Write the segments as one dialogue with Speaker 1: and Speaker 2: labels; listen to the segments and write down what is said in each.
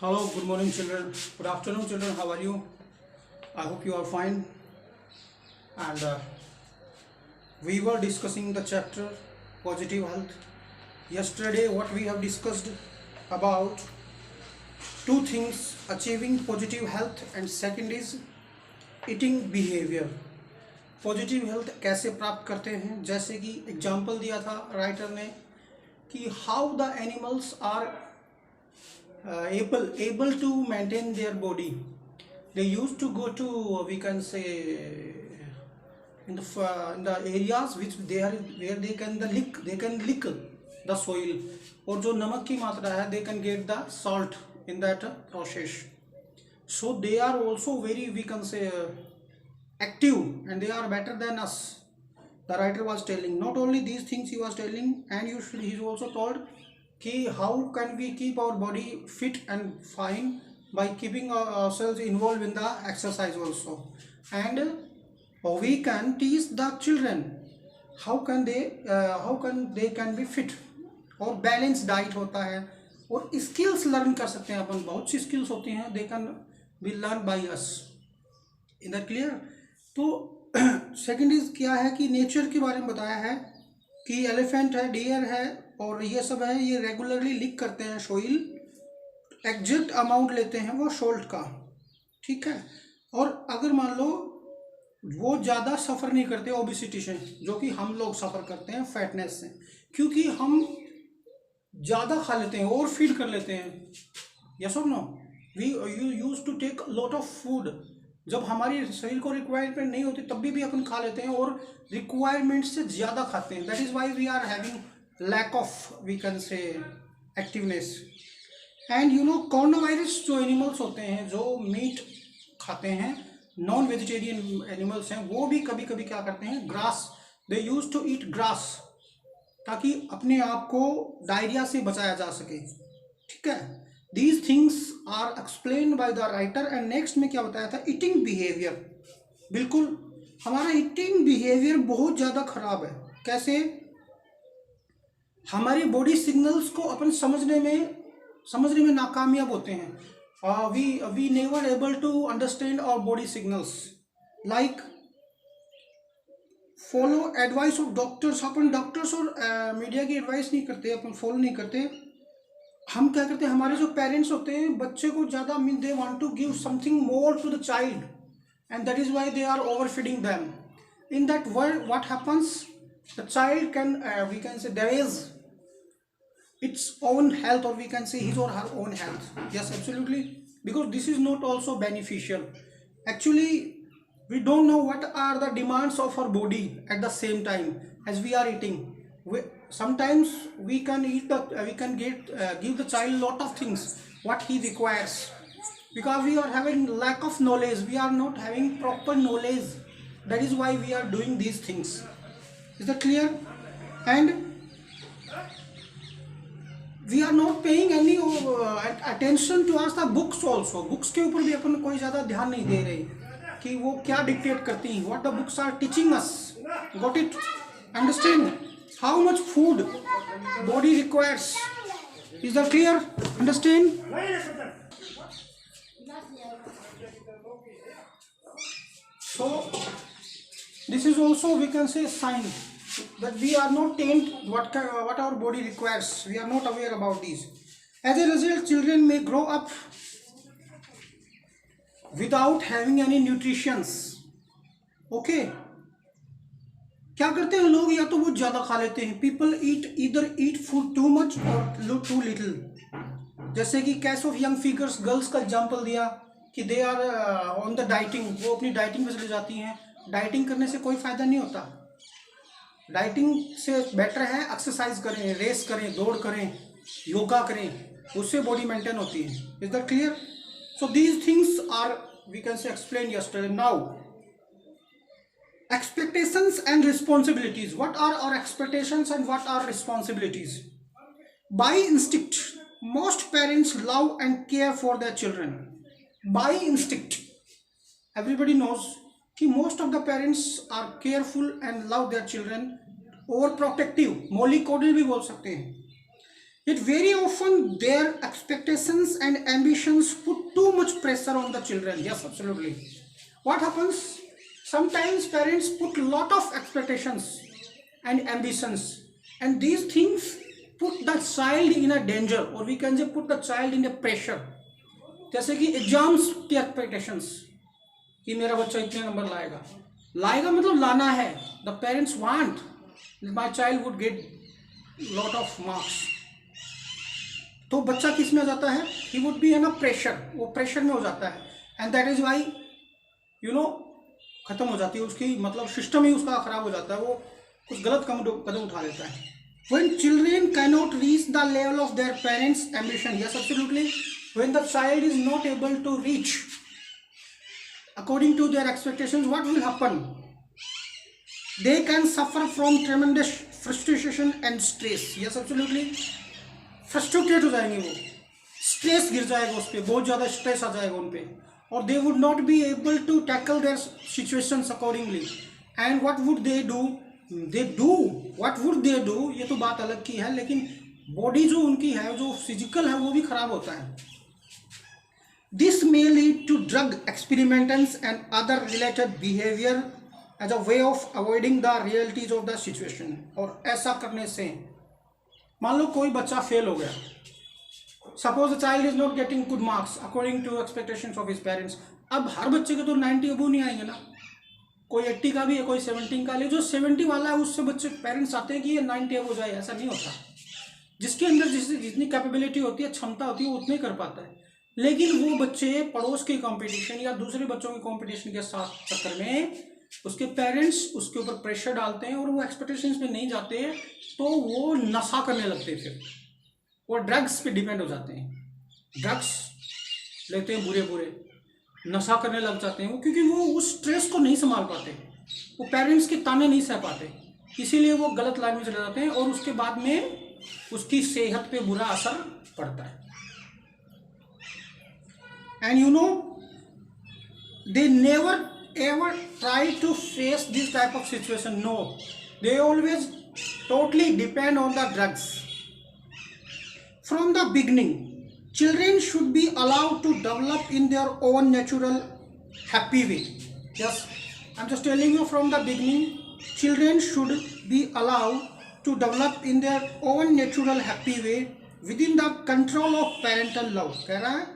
Speaker 1: Hello, good morning children. Good afternoon children. How are you? I hope you are fine. And we were discussing the chapter positive health. Yesterday what we have discussed about two things, achieving positive health and second is eating behavior. Positive health कैसे प्राप्त करते हैं, जैसे कि example दिया था writer ने कि how the animals are able to maintain their body. They used to go to, we can say, in the areas which they are where they can lick the soil, और जो नमक की मात्रा है they can get the salt in that process. So they are also very, we can say, active, and they are better than us. The writer was telling not only these things, he was telling, and he also told कि how can we keep our body fit and fine by keeping ourselves involved in the exercise also, and we can teach the children how can they can be fit, और balance diet होता है, और skills learn कर सकते हैं अपन, बहुत सी skills होती हैं, they can be learn by us. In that clear. तो सेकंड इज क्या है कि नेचर के बारे में बताया है कि एलिफेंट है, डियर है, और ये सब है, ये रेगुलरली लिक करते हैं सोइल, एग्जैक्ट अमाउंट लेते हैं वो सोल्ट का, ठीक है. और अगर मान लो वो ज़्यादा सफ़र नहीं करते ओबिसिटी से, जो कि हम लोग सफ़र करते हैं फैटनेस से, क्योंकि हम ज़्यादा खा लेते हैं और फीड कर लेते हैं. यस और no, we use to take lot of food. जब हमारी शरीर को रिक्वायरमेंट नहीं होती तब भी अपन खा लेते हैं, और रिक्वायरमेंट से ज़्यादा खाते हैं. That is why we are having lack of, we can say, activeness. And you know coronavirus जो एनिमल्स होते हैं जो मीट खाते हैं, नॉन वेजिटेरियन एनिमल्स हैं, वो भी कभी कभी क्या करते हैं, grass, they use to eat grass, ताकि अपने आप को डायरिया से बचाया जा सके, ठीक है. These things are explained by the writer. and next में क्या बताया था, eating behavior. बिल्कुल हमारा eating behavior बहुत ज़्यादा खराब है. कैसे? हमारी बॉडी सिग्नल्स को अपन समझने में नाकामयाब होते हैं. we never able to understand our body signals. like follow advice of doctors. Upon doctors और मीडिया की एडवाइस नहीं करते, अपन फॉलो नहीं करते. हम क्या करते हैं, हमारे जो पेरेंट्स होते हैं बच्चे को ज़्यादा they want to give something more to the child, and that is why they are over feeding them. In that world what happens, the child can we can say damage its own health, or we can say his or her own health. Yes, absolutely, because this is not also beneficial. Actually we don't know what are the demands of our body at the same time as we are eating. Sometimes we can give the child lot of things what he requires, because we are having lack of knowledge, we are not having proper knowledge. That is why we are doing these things. Is that clear? And we are not paying any attention towards the books also. books के ऊपर भी अपन कोई ज़्यादा ध्यान नहीं दे रहे कि वो क्या डिक्टेट करती हैं, what the books are teaching us. Got it? Understand how much food body requires. Is that clear? Understand? So this is also, we can say, sign that we are not trained what our body requires. We are not aware about these. As a result, children may grow up without having any nutrition. Okay, क्या करते हैं लोग, या तो वो ज़्यादा खा लेते हैं. People eat food too much और टू लिटिल. जैसे कि case of young figures, girls का एग्जांपल दिया कि they are on the dieting, वो अपनी डाइटिंग पे चली जाती हैं. डाइटिंग करने से कोई फ़ायदा नहीं होता. डाइटिंग से बेटर है एक्सरसाइज करें, रेस करें, दौड़ करें, योगा करें, उससे बॉडी मेंटेन होती है. Is that clear? So these things are, we can say, explain yesterday. Now expectations and responsibilities. What are our expectations and what are responsibilities? By instinct, most parents love and care for their children. By instinct, everybody knows कि most of the parents are careful and love their children, or protective. मोलिकोडल भी बोल सकते हैं. It very often their expectations and ambitions put too much pressure on the children. Yes, absolutely. What happens? Sometimes parents put lot of expectations and ambitions, and these things put the child in a danger, or we can say put the child in a pressure. जैसे कि exams की expectations कि मेरा बच्चा इतने number लाएगा, लाएगा मतलब लाना है. The parents want my child would get lot of marks. तो बच्चा किस में आ जाता है? He would be in a pressure, वो प्रेशर में हो जाता है. एंड दैट इज वाई खत्म हो जाती है उसकी, मतलब सिस्टम ही उसका खराब हो जाता है, वो कुछ गलत कदम उठा लेता है. When children cannot reach the level of their parents' ambition, yes, absolutely. When the child is not able to reach according to their expectations, what will happen? They can suffer from tremendous frustration and stress. Yes, absolutely. Frustrated हो जाएंगे वो, stress गिर जाएगा उस पर, बहुत ज़्यादा stress आ जाएगा उन पर, और they would not be able to tackle their situations accordingly. And what would they do? What would they do, ये तो बात अलग की है, लेकिन बॉडी जो उनकी है, जो फिजिकल है, वो भी खराब होता है. This may lead to drug experiments and other related behaviour as a way of avoiding the realities of the situation. और ऐसा करने से, मान लो कोई बच्चा फेल हो गया, suppose the child is not getting good marks according to expectations of his parents. अब हर बच्चे के तो 90 अबव नहीं आएंगे ना, कोई 80 का भी है, कोई 70 का ले. जो 70 वाला है उससे बच्चे पेरेंट्स आते हैं कि ये 90 अबव जाए, ऐसा नहीं होता. जिसके अंदर जितनी कैपेबिलिटी होती है, क्षमता होती है, वो उतने कर पाता है. लेकिन वो बच्चे पड़ोस के कंपटीशन या दूसरे बच्चों के कंपटीशन के साथ चक्कर में उसके पेरेंट्स उसके ऊपर प्रेशर डालते हैं, और वो एक्सपेक्टेशंस पे नहीं जाते, तो वो नशा करने लगते हैं, फिर वो ड्रग्स पे डिपेंड हो जाते हैं, ड्रग्स लेते हैं, बुरे नशा करने लग जाते हैं वो, क्योंकि वो उस स्ट्रेस को नहीं संभाल पाते, वो पेरेंट्स के ताने नहीं सह पाते, इसीलिए वो गलत लाइन में चले जाते हैं, और उसके बाद में उसकी सेहत पे बुरा असर पड़ता है. And they never ever try to face this type of situation. No, they always totally depend on the drugs. From the beginning, children should be allowed to develop in their own natural happy way. Yes, I'm just telling you, from the beginning children should be allowed to develop in their own natural happy way within the control of parental love. कह रहा है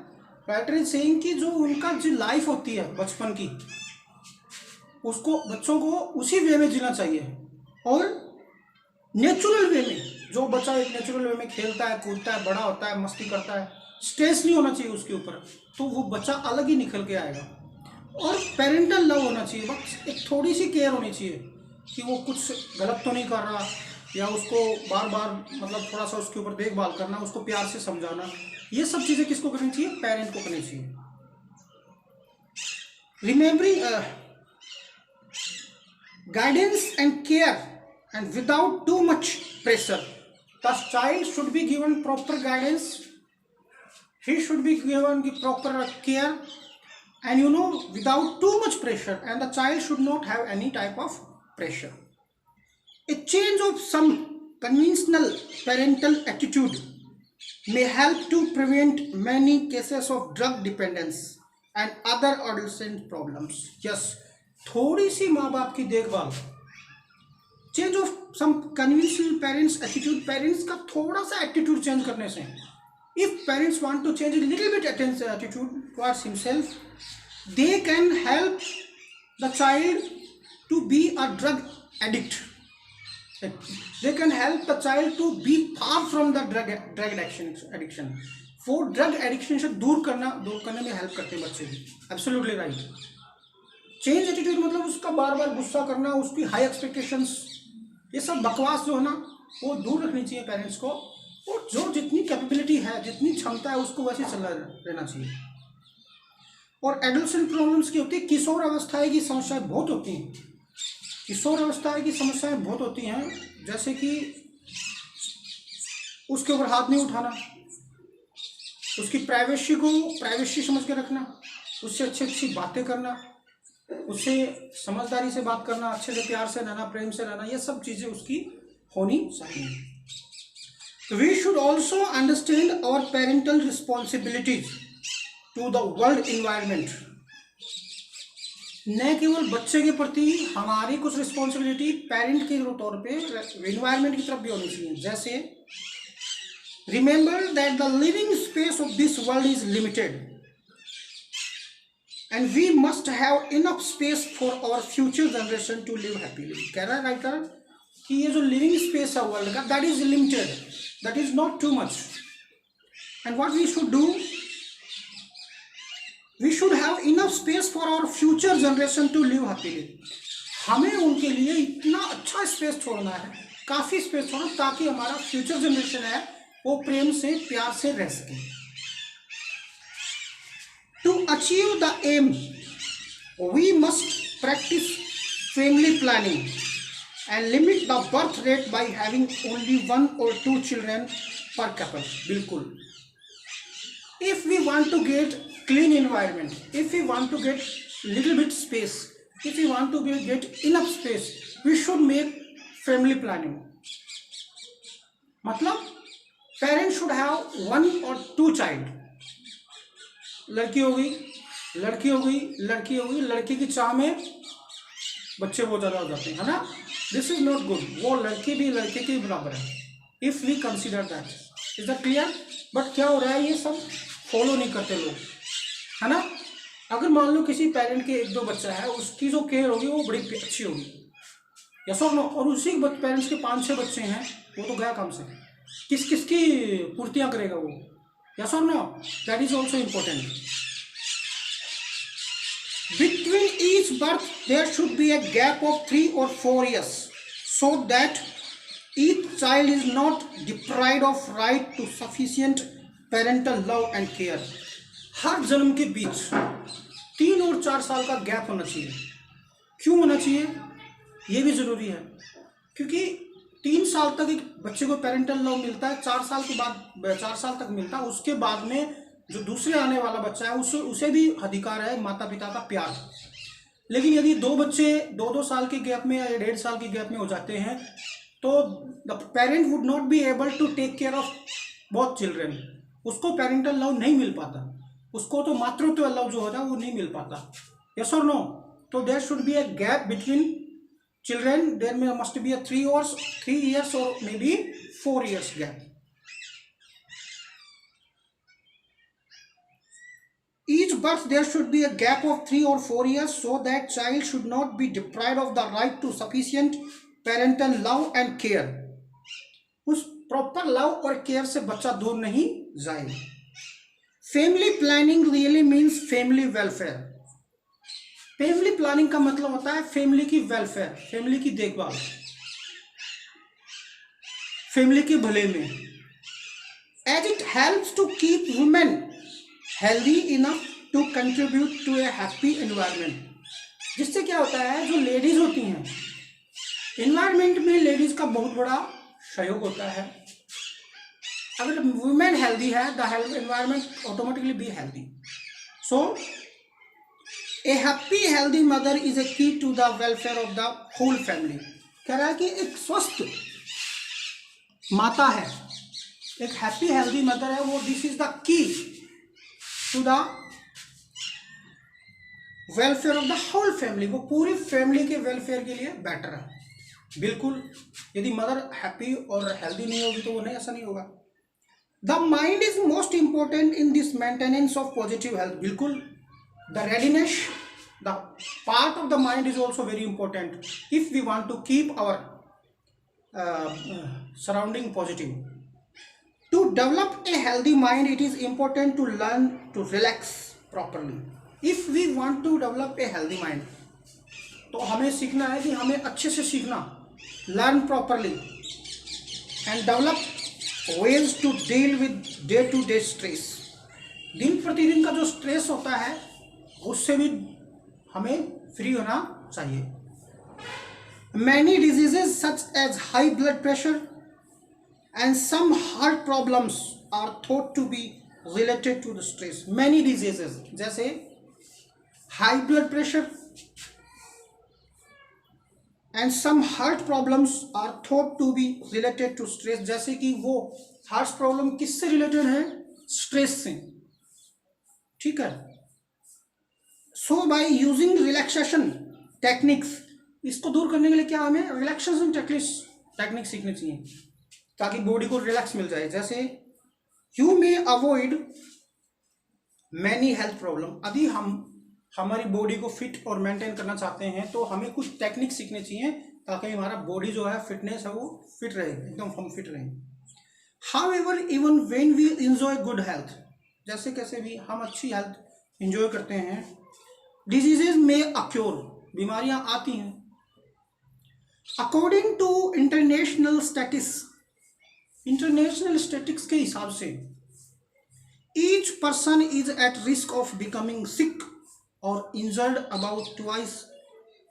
Speaker 1: writer is saying कि जो उनका जो life होती है बचपन की, उसको बच्चों को उसी वे में जीना चाहिए, और नेचुरल वे में. जो बच्चा एक नेचुरल वे में खेलता है, कूदता है, बड़ा होता है, मस्ती करता है, स्ट्रेस नहीं होना चाहिए उसके ऊपर, तो वो बच्चा अलग ही निकल के आएगा. और पेरेंटल लव होना चाहिए, बस एक थोड़ी सी केयर होनी चाहिए कि वो कुछ गलत तो नहीं कर रहा, या उसको बार बार मतलब थोड़ा सा उसके ऊपर देखभाल करना, उसको प्यार से समझाना. ये सब चीज़ें किसको करनी चाहिए? पेरेंट को करनी चाहिए. Remembering guidance and care, and without too much pressure. The child should be given proper guidance, he should be given the proper care, and without too much pressure, and the child should not have any type of pressure. A change of some conventional parental attitude may help to prevent many cases of drug dependence and other adolescent problems. Yes, थोड़ी सी माँ बाप की देखभाल, change of some conventional parents attitude, parents का थोड़ा सा attitude change करने से, if parents want to change little bit attitude towards himself, they can help the child to be a drug addict. They can help the child to be far from the drug addiction. वो drug addiction से दूर करने में help करते हैं बच्चे भी. Absolutely right. Change attitude मतलब उसका बार बार गुस्सा करना, उसकी हाई एक्सपेक्टेशंस, ये सब बकवास जो है ना, वो दूर रखनी चाहिए पेरेंट्स को, और जो जितनी कैपेबिलिटी है, जितनी क्षमता है, उसको वैसे चला रहना चाहिए. और एडोलेसेंट प्रॉब्लम्स की होती है, किशोर अवस्था की समस्याएं बहुत होती हैं. किशोर अवस्था की समस्याएं बहुत होती हैं, जैसे कि उसके ऊपर हाथ नहीं उठाना, उसकी प्राइवेसी को प्राइवेसी समझ के रखना, उससे अच्छी बातें करना, उससे समझदारी से बात करना, अच्छे से प्यार से रहना, प्रेम से रहना, ये सब चीज़ें उसकी होनी चाहिए. We should also understand our parental responsibilities to the world environment. न केवल बच्चे के प्रति हमारी कुछ रिस्पॉन्सिबिलिटी पेरेंट के तौर पे एनवायरनमेंट की तरफ भी होनी चाहिए. जैसे remember that the living space of this world is limited and we must have enough space for our future generation to live happily. कह रहा है राइटर कि ये जो लिविंग स्पेस है वर्ल्ड का that is limited, that is not too much. And what we should do, we should have enough space for our future generation to live happily. हमें उनके लिए इतना अच्छा स्पेस छोड़ना है, काफ़ी स्पेस छोड़ना, ताकि हमारा फ्यूचर जनरेशन है वो प्रेम से प्यार से रह सके. To achieve the aim we must practice family planning and limit the birth rate by having only 1 or 2 children per couple. बिल्कुल. If we want to get clean environment, if we want to get little bit space, if we want to get enough space, we should make family planning. मतलब parents should have 1 or 2 child. लड़की हो गई, लड़की हो गई, लड़की हो गई, लड़की की चाह में बच्चे बहुत ज़्यादा हो जाते हैं, है ना. This is not good. वो लड़की भी लड़के के बराबर है. If we consider that, is that clear. But क्या हो रहा है, ये सब फॉलो नहीं करते लोग, है ना. अगर मान लो किसी पेरेंट के 1-2 बच्चा है, उसकी जो केयर होगी वो बड़ी अच्छी होगी, यस और नो. और उसी पेरेंट्स के 5-6 बच्चे हैं, वो तो गया काम से. किसकी पूर्तियाँ करेगा वो, यस और no. That is also important. Between each birth there should be a gap of 3 or 4 years so that each child is not deprived of right to sufficient parental love and care. हर जन्म के बीच 3 और 4 साल का gap होना चाहिए. क्यों होना चाहिए, ये भी ज़रूरी है, क्योंकि 3 साल तक एक बच्चे को पेरेंटल लव मिलता है, 4 साल के बाद 4 साल तक मिलता है. उसके बाद में जो दूसरे आने वाला बच्चा है उसे भी अधिकार है माता पिता का प्यार. लेकिन यदि 2 बच्चे 2-2 साल के गैप में या 1.5 साल के गैप में हो जाते हैं, तो the parent would not be able to take care of both children. उसको पेरेंटल लव नहीं मिल पाता, उसको तो मातृत्व लव जो होता है वो नहीं मिल पाता, यस और नो. तो there should be a gap between children. There में मस्ट बी अ 3 years और may be 4 years gap. Each birth there should be a gap of 3 or 4 years so that child should not be deprived of the right to sufficient parental love and care. उस proper love और care से बच्चा दूर नहीं जाए. Family planning really means family welfare. Family planning का मतलब होता है फैमिली की वेलफेयर, फैमिली की देखभाल, फैमिली के भले में. As it helps to keep women healthy enough to contribute to a happy environment. जिससे क्या होता है, जो लेडीज होती हैं, एनवायरनमेंट में लेडीज का बहुत बड़ा सहयोग होता है. अगर वुमेन हेल्दी है, the environment automatically be healthy. So a happy healthy mother is a key to the welfare of the whole family. कह रहा है कि एक स्वस्थ माता है, एक हैप्पी हेल्दी मदर है, वो this is the key to the welfare of the whole family. वो पूरी फैमिली के वेलफेयर के लिए बेटर है. बिल्कुल. यदि मदर हैप्पी और हेल्दी नहीं होगी तो वो नहीं, ऐसा नहीं होगा. The mind is most important in this maintenance of positive health. बिल्कुल. The readiness, the part of the mind is also very important if we want to keep our surrounding positive. To develop a healthy mind, it is important to learn to relax properly. If we want to develop a healthy mind, तो हमें सीखना है कि हमें अच्छे से सीखना, learn properly and develop ways to deal with day-to-day stress. दिन प्रतिदिन का जो स्ट्रेस होता है उससे भी हमें फ्री होना चाहिए. Many diseases such as high blood pressure and some heart problems are thought to be related to the stress. Many diseases जैसे high blood pressure, and some heart problems are thought to be related to stress, जैसे कि वो heart problem किससे related है, stress से, ठीक है। So by using relaxation techniques, इसको दूर करने के लिए क्या हमें रिलैक्सेशन टेक्निक सीखनी चाहिए ताकि बॉडी को रिलैक्स मिल जाए। जैसे you may avoid many health problem, यदि हम हमारी बॉडी को फिट और मेंटेन करना चाहते हैं तो हमें कुछ टेक्निक सीखने चाहिए ताकि हमारा बॉडी जो है फिटनेस है वो फिट रहे, एकदम हम फिट रहें। However even when we enjoy good health, जैसे कैसे भी हम अच्छी हेल्थ एंजॉय करते हैं, डिजीजेज में अक्योर, बीमारियां आती हैं। अकॉर्डिंग टू इंटरनेशनल स्टैटिस्टिक्स के हिसाब से each person is at risk of becoming sick और injured about twice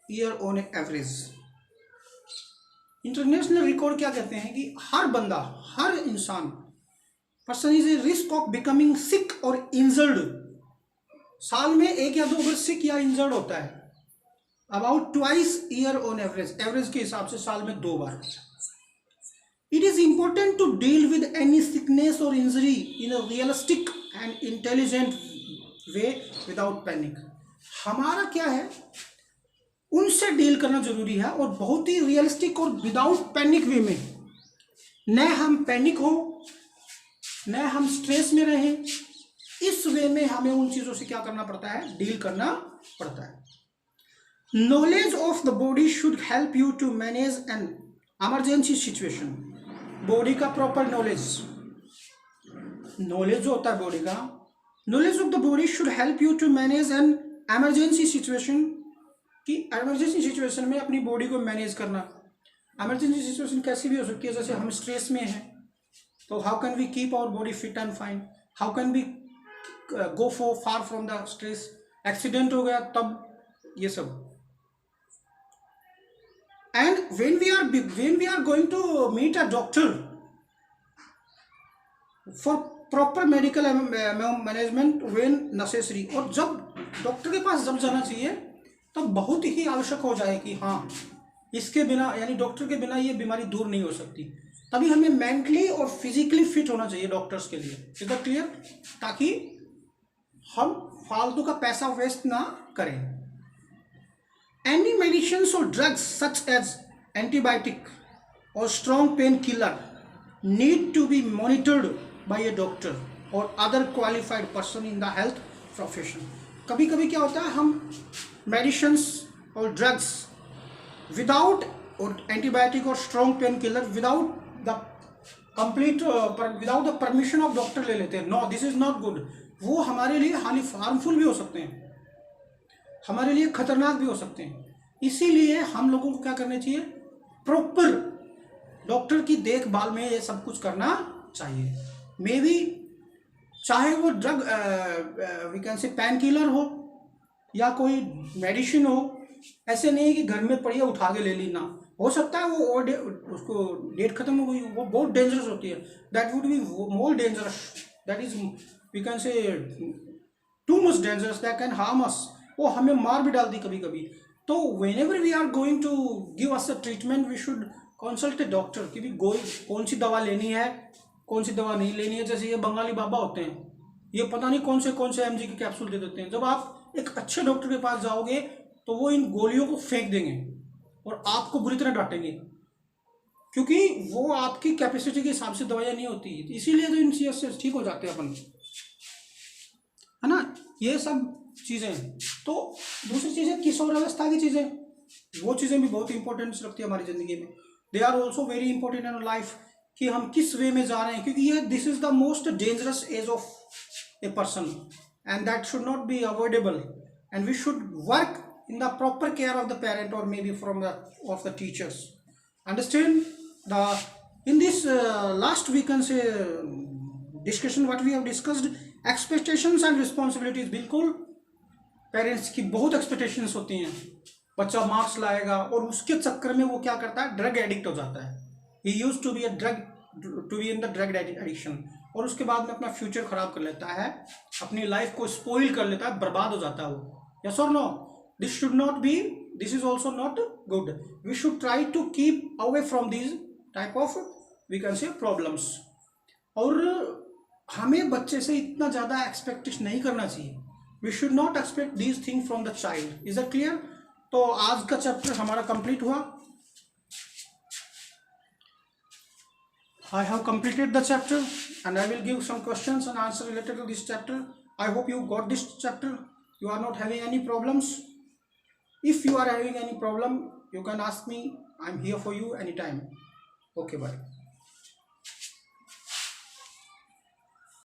Speaker 1: year on average. International record क्या कहते हैं कि हर बंदा, हर इंसान, person is a risk of becoming sick और इंजर्ड, साल में एक या दो बार सिक या इंजर्ड होता है, about twice year on average, average के हिसाब से साल में 2 बार। It is important to deal with any sickness और injury in a realistic and intelligent way without panic. हमारा क्या है, उनसे डील करना जरूरी है और बहुत ही रियलिस्टिक और विदाउट पैनिक वे में, न हम पैनिक हो न हम स्ट्रेस में रहें, इस वे में हमें उन चीजों से क्या करना पड़ता है, डील करना पड़ता है। Knowledge of the body should help you to manage an emergency situation, body का प्रॉपर नॉलेज जो होता है बॉडी का, knowledge of the body should help you to manage an emergency situation, कि इमरजेंसी सिचुएशन में अपनी बॉडी को manage करना। इमरजेंसी सिचुएशन कैसी भी हो सकती है, जैसे हम स्ट्रेस में हैं तो how can we keep our body fit and fine, how can we go far from the stress, accident हो गया तब, ये सब। And when we are going to meet a doctor for proper medical management when necessary, और जब doctor के पास जब जाना चाहिए तब बहुत ही आवश्यक हो जाए कि हाँ इसके बिना, यानी डॉक्टर के बिना ये बीमारी दूर नहीं हो सकती, तभी हमें मेंटली और फिजिकली फिट होना चाहिए डॉक्टर्स के लिए। Is that clear? ताकि हम फालतू का पैसा वेस्ट ना करें। Any medicines or drugs such as antibiotic or strong painkiller need to be monitored by a doctor or other qualified person in the health profession. कभी कभी क्या होता है, हम medicines और drugs without or antibiotic or strong painkiller without the complete without the permission of doctor ले लेते हैं। No, this is not good. वो हमारे लिए हार्मफुल भी हो सकते हैं, हमारे लिए खतरनाक भी हो सकते हैं। इसीलिए हम लोगों को क्या करना चाहिए, प्रॉपर डॉक्टर की देखभाल में ये सब कुछ करना चाहिए। मे बी चाहे वो drug we can say painkiller हो या कोई मेडिसिन हो, ऐसे नहीं है कि घर में पड़ी उठा के ले ली, ना हो सकता है वो और उसको डेट खत्म हो गई, वो बहुत डेंजरस होती है, that would be more dangerous, that is we can say too much dangerous, that can harm us, वो हमें मार भी डालती कभी कभी। तो whenever we are going to give us a treatment we should consult a doctor कि भी कौन सी दवा लेनी है, कौन सी दवा नहीं लेनी है। जैसे ये बंगाली बाबा होते हैं, ये पता नहीं कौन से mg के कैप्सूल दे देते हैं। जब आप एक अच्छे डॉक्टर के पास जाओगे तो वो इन गोलियों को फेंक देंगे और आपको बुरी तरह डांटेंगे, क्योंकि वो आपकी कैपेसिटी के हिसाब से दवाइयाँ नहीं होती, इसीलिए तो इन चीज़ से ठीक हो जाते हैं अपन, है ना, ये सब चीज़ें। तो दूसरी चीज़ें किशोर अवस्था की चीज़ें, वो चीज़ें भी बहुत इंपॉर्टेंस रखती है हमारी ज़िंदगी में। They are also very important in life, कि हम किस वे में जा रहे हैं, क्योंकि ये this is the most dangerous age of a person and that should not be avoidable, and we should work in the proper care of the parent और may be from the of the teachers. Understand the in this last we can say discussion what we have discussed, expectations and responsibilities. बिल्कुल parents की बहुत expectations होती हैं, बच्चा marks लाएगा और उसके चक्कर में वो क्या करता है, ड्रग एडिक्ट हो जाता है। He used to be in the drug addiction, और उसके बाद में अपना फ्यूचर खराब कर लेता है, अपनी लाइफ को स्पॉइल कर लेता है, बर्बाद हो जाता है वो। यस और no? This should not be this is also not good. We should try to keep away from these type of, we can say, problems. और हमें बच्चे से इतना ज़्यादा एक्सपेक्टेशन नहीं करना चाहिए. We should not expect these thing from the child. Is that clear? तो आज का चैप्टर हमारा कंप्लीट हुआ. I have completed the chapter and I will give some questions and answer related to this chapter. I hope you got this chapter. You are not having any problems. If you are having any problem, you can ask me. I'm here for you anytime. Okay, bye.